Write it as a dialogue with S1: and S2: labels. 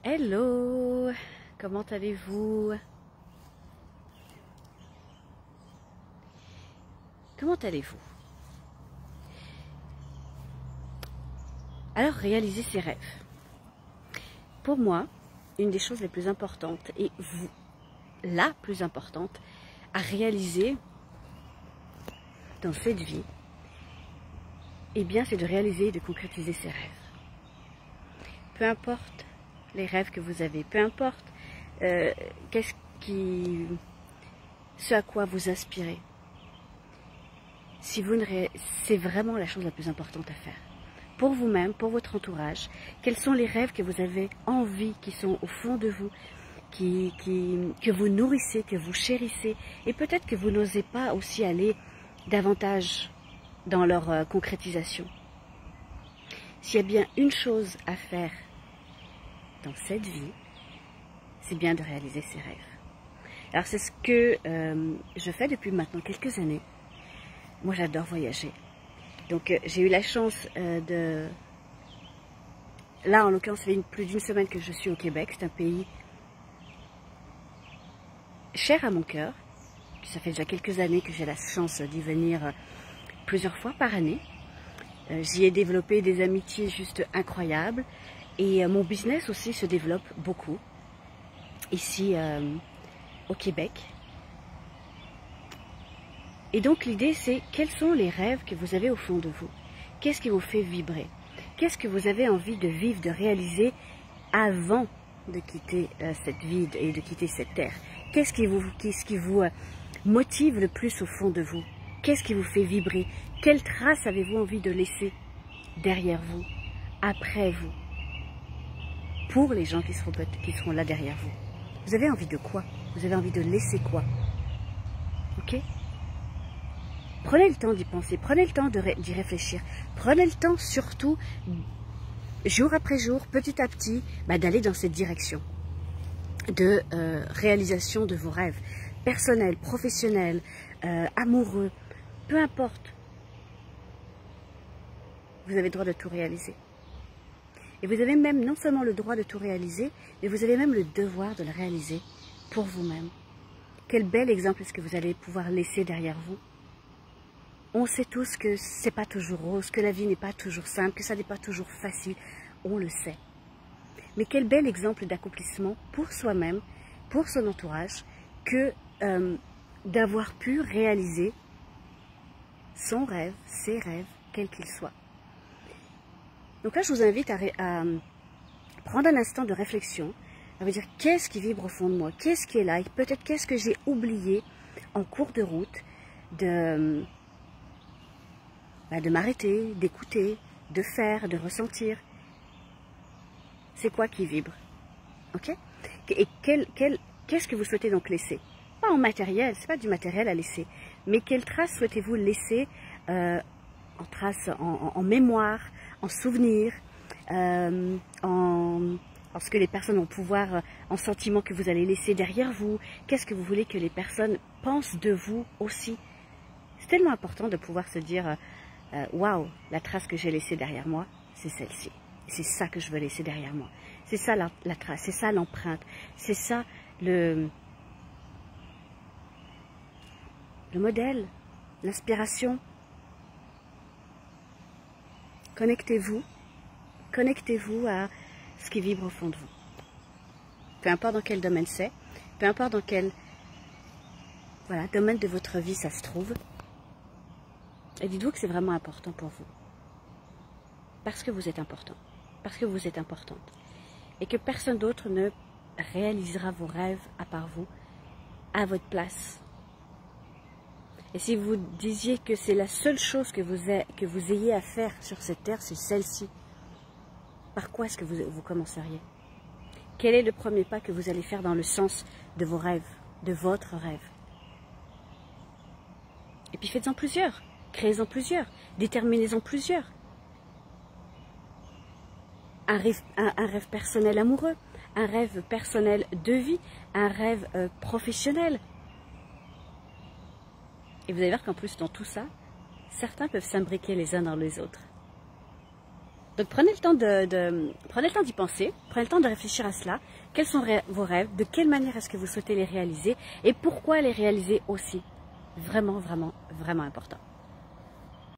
S1: Hello, comment allez-vous? Comment allez-vous? Alors, réaliser ses rêves. Pour moi, une des choses les plus importantes, et la plus importante à réaliser dans cette vie, eh bien, c'est de réaliser et de concrétiser ses rêves. Peu importe les rêves que vous avez, peu importe ce à quoi vous aspirez. C'est vraiment la chose la plus importante à faire. Pour vous-même, pour votre entourage, quels sont les rêves que vous avez envie, qui sont au fond de vous, que vous nourrissez, que vous chérissez, et peut-être que vous n'osez pas aussi aller davantage dans leur concrétisation. S'il y a bien une chose à faire dans cette vie, c'est bien de réaliser ses rêves. Alors c'est ce que je fais depuis maintenant quelques années. Moi j'adore voyager. Donc j'ai eu la chance de... Là en l'occurrence ça fait plus d'une semaine que je suis au Québec. C'est un pays cher à mon cœur. Ça fait déjà quelques années que j'ai la chance d'y venir plusieurs fois par année. J'y ai développé des amitiés juste incroyables. Et mon business aussi se développe beaucoup ici au Québec. Et donc l'idée c'est quels sont les rêves que vous avez au fond de vous? Qu'est-ce qui vous fait vibrer? Qu'est-ce que vous avez envie de vivre, de réaliser avant de quitter cette vie et de quitter cette terre? Qu'est-ce qui vous motive le plus au fond de vous? Qu'est-ce qui vous fait vibrer? Quelle trace avez-vous envie de laisser derrière vous, après vous? Pour les gens qui seront là derrière vous. Vous avez envie de quoi? Vous avez envie de laisser quoi? Ok? Prenez le temps d'y penser, prenez le temps d'y réfléchir. Prenez le temps surtout, jour après jour, petit à petit, d'aller dans cette direction de réalisation de vos rêves. Personnels, professionnels, amoureux, peu importe. Vous avez le droit de tout réaliser. Et vous avez même non seulement le droit de tout réaliser, mais vous avez même le devoir de le réaliser pour vous-même. Quel bel exemple est-ce que vous allez pouvoir laisser derrière vous? On sait tous que c'est pas toujours rose, que la vie n'est pas toujours simple, que ça n'est pas toujours facile. On le sait. Mais quel bel exemple d'accomplissement pour soi-même, pour son entourage, que d'avoir pu réaliser son rêve, ses rêves, quels qu'ils soient. Donc là, je vous invite à prendre un instant de réflexion, à vous dire qu'est-ce qui vibre au fond de moi, qu'est-ce qui est là, et peut-être qu'est-ce que j'ai oublié en cours de route de m'arrêter, d'écouter, de faire, de ressentir. C'est quoi qui vibre? Ok? Et qu'est-ce que vous souhaitez donc laisser? Pas en matériel, c'est pas du matériel à laisser, mais quelle trace souhaitez-vous laisser en trace, en mémoire, en souvenir, en ce que les personnes vont pouvoir, en sentiment que vous allez laisser derrière vous. Qu'est-ce que vous voulez que les personnes pensent de vous aussi? C'est tellement important de pouvoir se dire waouh, la trace que j'ai laissée derrière moi, c'est celle-ci. C'est ça que je veux laisser derrière moi. C'est ça la trace, c'est ça l'empreinte, c'est ça le modèle, l'inspiration. Connectez-vous à ce qui vibre au fond de vous. Peu importe dans quel domaine c'est, peu importe dans quel domaine de votre vie ça se trouve. Et dites-vous que c'est vraiment important pour vous. Parce que vous êtes important. Parce que vous êtes importante. Et que personne d'autre ne réalisera vos rêves à part vous, à votre place. Et si vous disiez que c'est la seule chose que vous ayez à faire sur cette terre, c'est celle-ci, par quoi est-ce que vous commenceriez? Quel est le premier pas que vous allez faire dans le sens de vos rêves, de votre rêve? Et puis faites-en plusieurs, créez-en plusieurs, déterminez-en plusieurs. Un rêve personnel amoureux, un rêve personnel de vie, un rêve professionnel. Et vous allez voir qu'en plus, dans tout ça, certains peuvent s'imbriquer les uns dans les autres. Donc prenez le temps d'y penser, prenez le temps de réfléchir à cela. Quels sont vos rêves? De quelle manière est-ce que vous souhaitez les réaliser? Et pourquoi les réaliser aussi? Vraiment, vraiment, vraiment important.